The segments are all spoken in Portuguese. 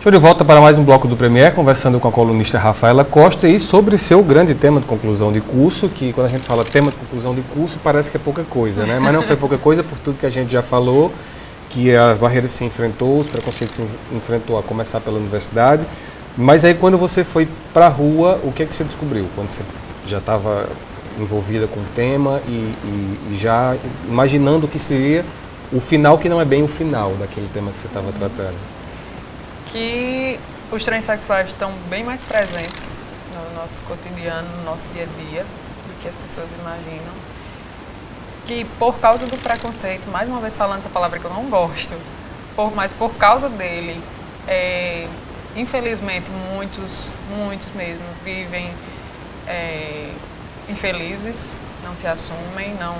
Estou de volta para mais um bloco do Premier, conversando com a colunista Rafaela Costa e sobre seu grande tema de conclusão de curso, que quando a gente fala tema de conclusão de curso parece que é pouca coisa, né? Mas não foi pouca coisa por tudo que a gente já falou, que as barreiras se enfrentou, os preconceitos se enfrentou, a começar pela universidade. Mas aí quando você foi para a rua, o que é que você descobriu? Quando você já estava envolvida com o tema e já imaginando o que seria o final, que não é bem o final daquele tema que você estava tratando? Que os transexuais estão bem mais presentes no nosso cotidiano, no nosso dia a dia, do que as pessoas imaginam. Que por causa do preconceito, mais uma vez falando essa palavra que eu não gosto, mas por causa dele, infelizmente muitos mesmo vivem infelizes, não se assumem, não...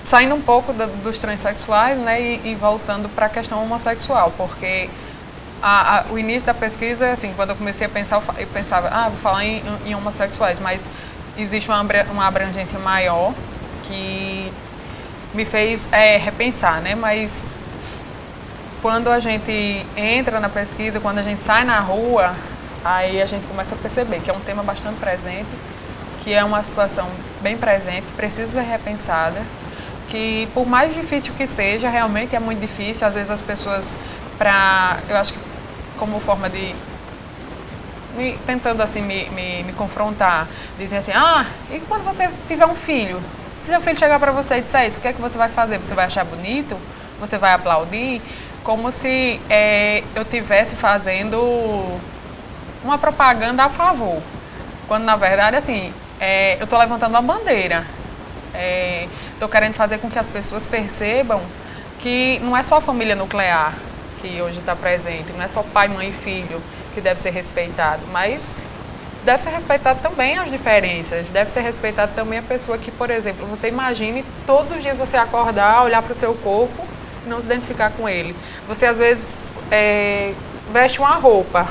Saindo um pouco dos transexuais, né, e voltando para a questão homossexual, porque o início da pesquisa, assim, quando eu comecei a pensar, eu pensava, vou falar em homossexuais, mas existe uma abrangência maior que me fez repensar, né, mas quando a gente entra na pesquisa, quando a gente sai na rua, aí a gente começa a perceber que é um tema bastante presente, que é uma situação bem presente, que precisa ser repensada, que por mais difícil que seja, realmente é muito difícil, às vezes as pessoas, eu acho que como forma de, tentando assim me confrontar, dizem assim, e quando você tiver um filho, se seu filho chegar para você e disser isso, o que é que você vai fazer? Você vai achar bonito? Você vai aplaudir? Como se eu estivesse fazendo uma propaganda a favor, quando na verdade, assim, eu estou levantando uma bandeira. Estou querendo fazer com que as pessoas percebam que não é só a família nuclear que hoje está presente, não é só pai, mãe e filho que deve ser respeitado, mas deve ser respeitado também as diferenças, deve ser respeitado também a pessoa que, por exemplo, você imagine todos os dias você acordar, olhar para o seu corpo e não se identificar com ele. Você às vezes veste uma roupa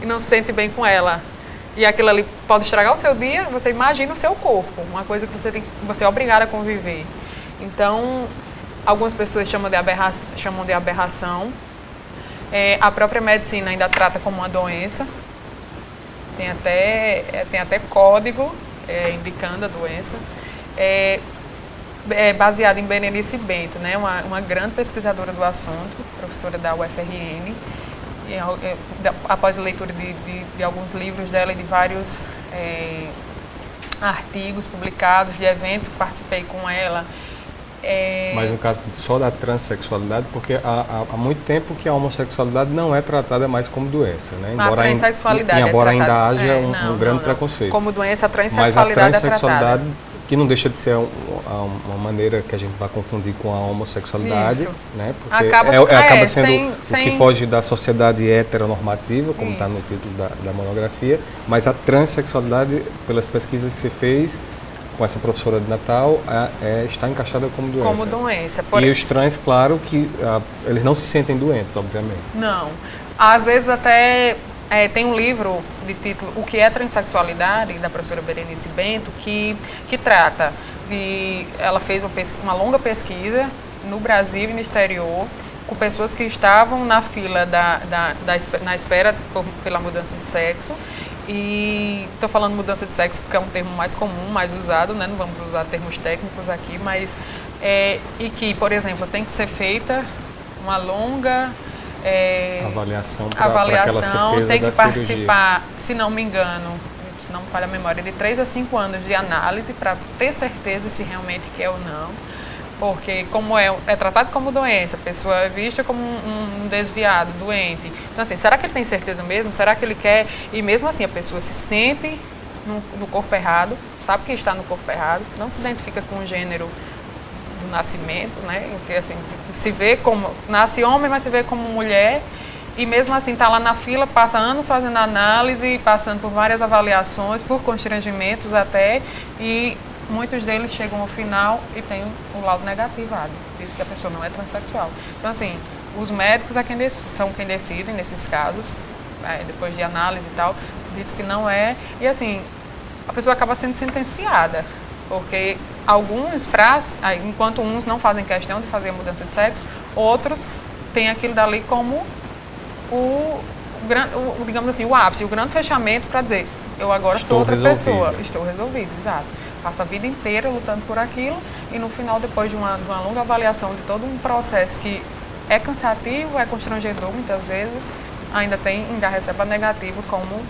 e não se sente bem com ela. E aquilo ali pode estragar o seu dia, você imagina o seu corpo, uma coisa que você é obrigado a conviver. Então, algumas pessoas chamam de aberração. A própria medicina ainda trata como uma doença. Tem até código indicando a doença. Baseado em Berenice Bento, né, uma grande pesquisadora do assunto, professora da UFRN. Após a leitura de alguns livros dela e de vários artigos publicados, de eventos que participei com ela. Mas no caso só da transexualidade, porque há muito tempo que a homossexualidade não é tratada mais como doença, né? Embora a transexualidade embora ainda haja um grande preconceito. Como doença, a transexualidade é tratada. Mas a transexualidade, que não deixa de ser uma maneira que a gente vai confundir com a homossexualidade, isso, né? Porque acaba sendo o que foge da sociedade heteronormativa, como está no título da monografia, mas a transexualidade, pelas pesquisas que você fez com essa professora de Natal, está encaixada como doença. Como doença. E os trans, claro que eles não se sentem doentes, obviamente. Não. Às vezes até... tem um livro de título O que é Transsexualidade, da professora Berenice Bento, que trata de... Ela fez uma longa pesquisa no Brasil e no exterior, com pessoas que estavam na fila na espera pela mudança de sexo. E estou falando mudança de sexo porque é um termo mais comum, mais usado, né? Não vamos usar termos técnicos aqui, mas... e que, por exemplo, tem que ser feita uma longa... avaliação para aquela certeza tem que da participar, cirurgia. se não me engano, se não me falha a memória, de 3 a 5 anos de análise para ter certeza se realmente quer ou não, porque como é tratado como doença, a pessoa é vista como um desviado, doente. Então assim, será que ele tem certeza mesmo? Será que ele quer? E mesmo assim a pessoa se sente no corpo errado, sabe que está no corpo errado, não se identifica com o gênero do nascimento, né? Que assim se vê como nasce homem, mas se vê como mulher, e mesmo assim está lá na fila, passa anos fazendo análise, passando por várias avaliações, por constrangimentos até, e muitos deles chegam ao final e tem o laudo negativado, diz que a pessoa não é transexual. Então assim, os médicos são quem decidem nesses casos, depois de análise e tal, diz que não é, e assim a pessoa acaba sendo sentenciada. Porque alguns, enquanto uns não fazem questão de fazer a mudança de sexo, Outros têm aquilo dali como digamos assim, o ápice, o grande fechamento para dizer, eu agora sou outra pessoa, estou resolvido, exato. Passo a vida inteira lutando por aquilo e no final, depois de uma longa avaliação de todo um processo que é cansativo, é constrangedor muitas vezes, ainda recebe a negativo como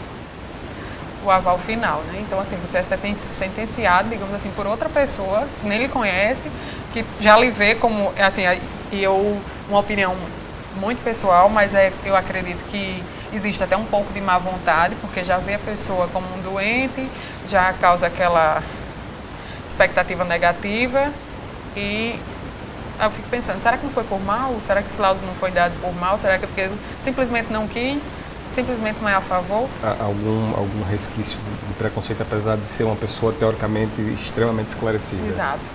o aval final, né? Então, assim, você é sentenciado, digamos assim, por outra pessoa que nem lhe conhece, que já lhe vê como, assim, uma opinião muito pessoal, mas eu acredito que existe até um pouco de má vontade, porque já vê a pessoa como um doente, já causa aquela expectativa negativa e eu fico pensando, será que não foi por mal? Será que esse laudo não foi dado por mal? Será que é porque simplesmente não quis? Simplesmente não é a favor? Há algum resquício de preconceito, apesar de ser uma pessoa teoricamente extremamente esclarecida? Exato.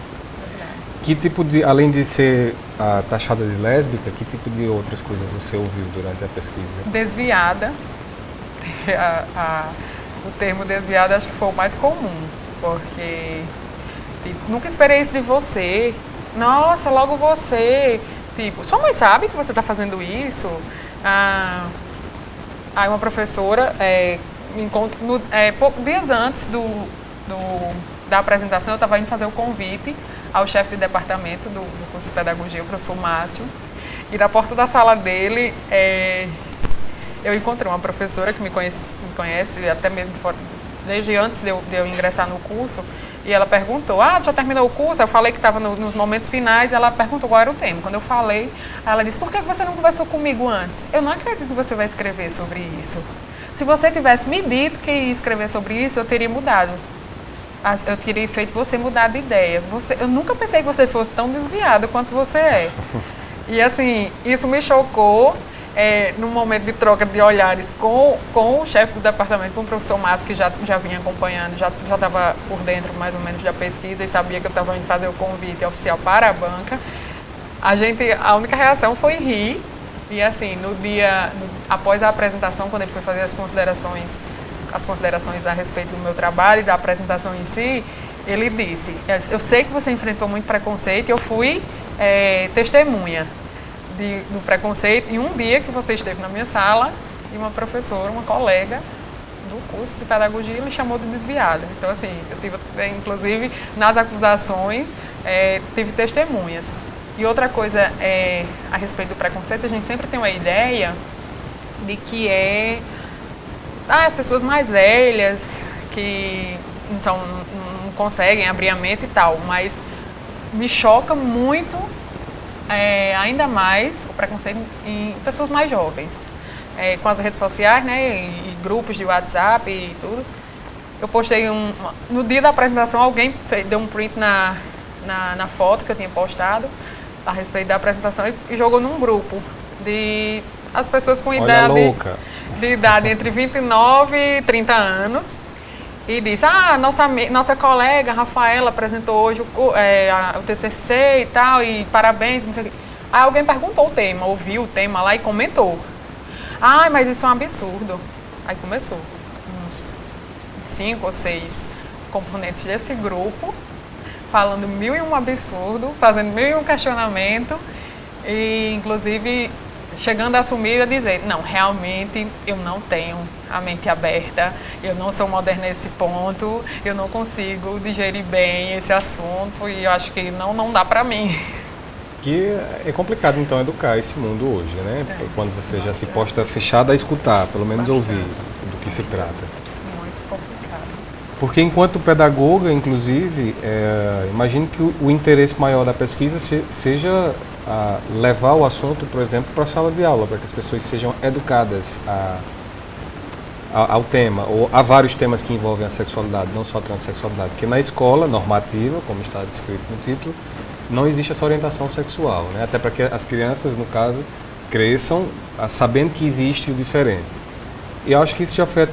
Que tipo de, além de ser taxada de lésbica, que tipo de outras coisas você ouviu durante a pesquisa? Desviada. O termo desviada acho que foi o mais comum, porque tipo, nunca esperei isso de você. Nossa, logo você. Tipo, sua mãe sabe que você está fazendo isso? Aí uma professora me encontra dias antes da apresentação, eu estava indo fazer o convite ao chefe de departamento do curso de pedagogia, o professor Márcio, e na porta da sala dele eu encontrei uma professora que me conhece até mesmo desde antes de eu ingressar no curso, e ela perguntou, já terminou o curso? Eu falei que estava nos momentos finais, e ela perguntou qual era o tema. Quando eu falei, ela disse, por que você não conversou comigo antes? Eu não acredito que você vai escrever sobre isso. Se você tivesse me dito que ia escrever sobre isso, eu teria mudado. Eu teria feito você mudar de ideia. Eu nunca pensei que você fosse tão desviada quanto você é. E assim, isso me chocou num momento de troca de olhares com o chefe do departamento, com o professor Márcio, que já vinha acompanhando, já estava por dentro mais ou menos da pesquisa e sabia que eu estava indo fazer o convite oficial para a banca. A única reação foi rir. E assim, após a apresentação, quando ele foi fazer as considerações a respeito do meu trabalho e da apresentação em si, ele disse, eu sei que você enfrentou muito preconceito, eu fui testemunha do preconceito em um dia que você esteve na minha sala e uma professora, uma colega do curso de pedagogia me chamou de desviada. Então, assim, eu tive, inclusive, nas acusações, tive testemunhas. E outra coisa a respeito do preconceito, a gente sempre tem uma ideia de que as pessoas mais velhas que não conseguem abrir a mente e tal, mas me choca muito, ainda mais, o preconceito em pessoas mais jovens. Com as redes sociais, né, e grupos de WhatsApp e tudo. Eu postei no dia da apresentação, alguém deu um print na foto que eu tinha postado a respeito da apresentação e jogou num grupo de as pessoas com de idade entre 29 e 30 anos e disse, nossa colega Rafaela apresentou hoje o TCC e tal, e parabéns, não sei o quê. Aí alguém perguntou o tema, ouviu o tema lá e comentou. Mas isso é um absurdo. Aí começou uns 5 ou 6 componentes desse grupo falando 1001 absurdo, fazendo 1001 questionamento e, inclusive, chegando a assumir e a dizer, não, realmente eu não tenho a mente aberta, eu não sou moderna nesse ponto, eu não consigo digerir bem esse assunto e eu acho que não dá para mim. Que é complicado, então, educar esse mundo hoje, né? Quando você já se posta fechada a escutar, pelo menos ouvir do que se trata. Muito complicado. Porque enquanto pedagoga, inclusive, imagino que o interesse maior da pesquisa seja levar o assunto, por exemplo, para a sala de aula, para que as pessoas sejam educadas ao tema, ou a vários temas que envolvem a sexualidade, não só a transexualidade, porque na escola normativa, como está descrito no título, não existe essa orientação sexual, né? Até para que as crianças, no caso, cresçam sabendo que existe o diferente. E eu acho que isso já foi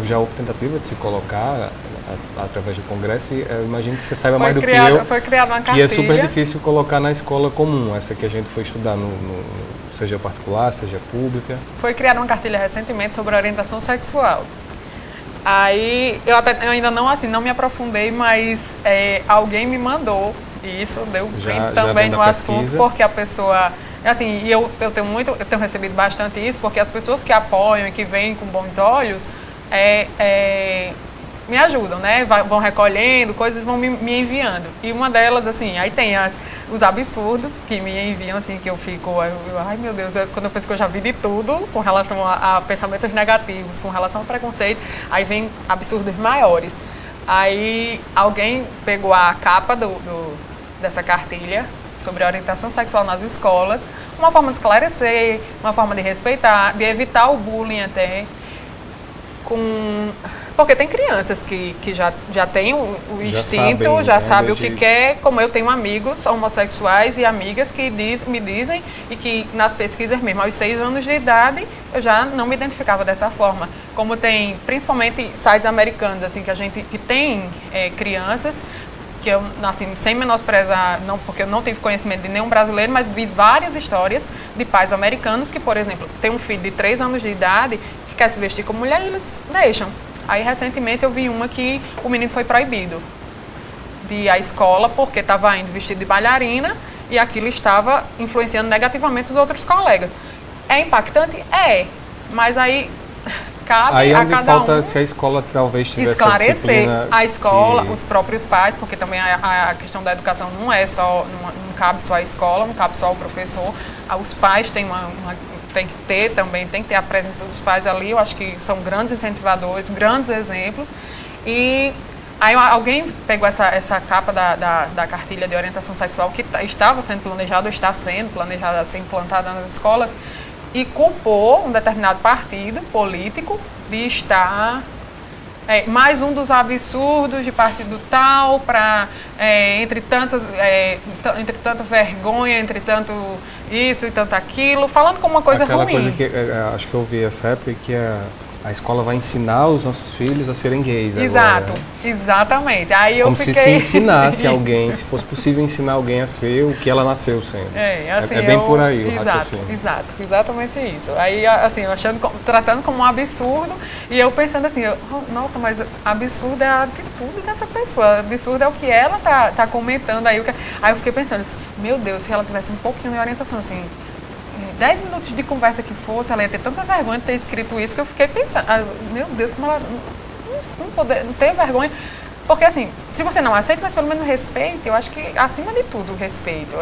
já houve tentativa de se colocar através do congresso, e eu imagino que você saiba mais do que eu, foi criada uma cartilha, que é super difícil colocar na escola comum, essa que a gente foi estudar, seja particular, seja pública. Foi criada uma cartilha recentemente sobre orientação sexual. Aí, eu ainda não me aprofundei, mas alguém me mandou Isso, deu Já- print já também vendo no a assunto, pesquisa. porque a pessoa... Assim, e eu tenho recebido bastante isso, porque as pessoas que apoiam e que veem com bons olhos me ajudam, né? Vão recolhendo coisas, vão me enviando. E uma delas, assim, aí tem os absurdos que me enviam, assim, que eu fico, ai meu Deus, quando eu penso que eu já vi de tudo com relação a pensamentos negativos, com relação ao preconceito, aí vem absurdos maiores. Aí alguém pegou a capa dessa cartilha sobre orientação sexual nas escolas, uma forma de esclarecer, uma forma de respeitar, de evitar o bullying até, porque tem crianças que já têm o instinto, já sabem o que quer, como eu tenho amigos homossexuais e amigas que me dizem, e que nas pesquisas mesmo, aos 6 anos de idade, eu já não me identificava dessa forma. Como tem, principalmente, sites americanos, assim, que tem crianças, que eu, assim, sem menosprezar, não, porque eu não tive conhecimento de nenhum brasileiro, mas vi várias histórias de pais americanos que, por exemplo, tem um filho de 3 anos de idade que quer se vestir como mulher e eles deixam. Aí, recentemente, eu vi uma que o menino foi proibido de ir à escola porque estava indo vestido de bailarina e aquilo estava influenciando negativamente os outros colegas. É impactante? É, mas aí cabe Aí a onde cada falta, um se a escola talvez tivesse esclarecer a escola, que... os próprios pais, porque também a questão da educação não é só, não cabe só à escola, não cabe só ao professor. Os pais têm tem que ter também, tem que ter a presença dos pais ali. Eu acho que são grandes incentivadores, grandes exemplos. E aí alguém pegou essa capa da cartilha de orientação sexual que estava sendo planejada, ou está sendo planejada a ser implantada nas escolas, e culpou um determinado partido político de estar mais um dos absurdos de partido tal, para entre tanta vergonha, entre tanto isso e tanto aquilo, falando como uma coisa Aquela ruim. coisa que acho que eu vi essa época, que a escola vai ensinar os nossos filhos a serem gays. Exato, agora, né? Exatamente. Aí eu como fiquei... se ensinasse alguém, se fosse possível ensinar alguém a ser o que ela nasceu sendo. Assim, é bem por aí o exato, raciocínio. Exatamente isso. Aí, assim, eu tratando como um absurdo, e eu pensando assim, nossa, mas absurdo é a atitude dessa pessoa, absurdo é o que ela tá comentando aí. Aí eu fiquei pensando assim, meu Deus, se ela tivesse um pouquinho de orientação, assim, 10 minutos de conversa que fosse, ela ia ter tanta vergonha de ter escrito isso, que eu fiquei pensando, meu Deus, como ela não ter vergonha. Porque, assim, se você não aceita, mas pelo menos respeite, eu acho que, acima de tudo, o respeito.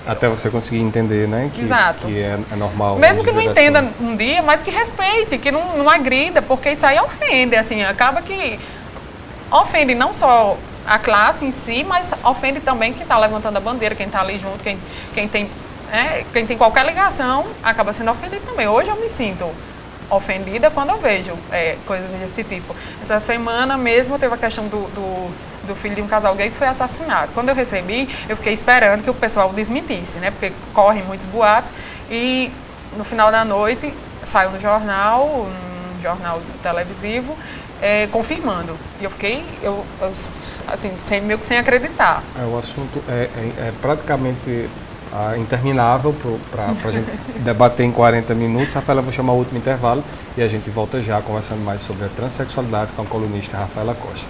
Até você conseguir entender, né? Exato. Que é normal. Mesmo que não entenda assim. um dia, mas que respeite, que não agrida, porque isso aí ofende, assim, acaba que ofende não só a classe em si, mas ofende também quem está levantando a bandeira, quem está ali junto, quem tem qualquer ligação, acaba sendo ofendido também. Hoje eu me sinto ofendida quando eu vejo coisas desse tipo. Essa semana mesmo teve a questão do filho de um casal gay que foi assassinado. Quando eu recebi, eu fiquei esperando que o pessoal desmentisse, né? Porque correm muitos boatos. E no final da noite saiu no jornal, um jornal televisivo, confirmando. E eu fiquei, assim, meio que sem acreditar. O assunto é praticamente interminável para a gente debater em 40 minutos. Rafaela, eu vou chamar o último intervalo e a gente volta já conversando mais sobre a transexualidade com a colunista Rafaela Costa.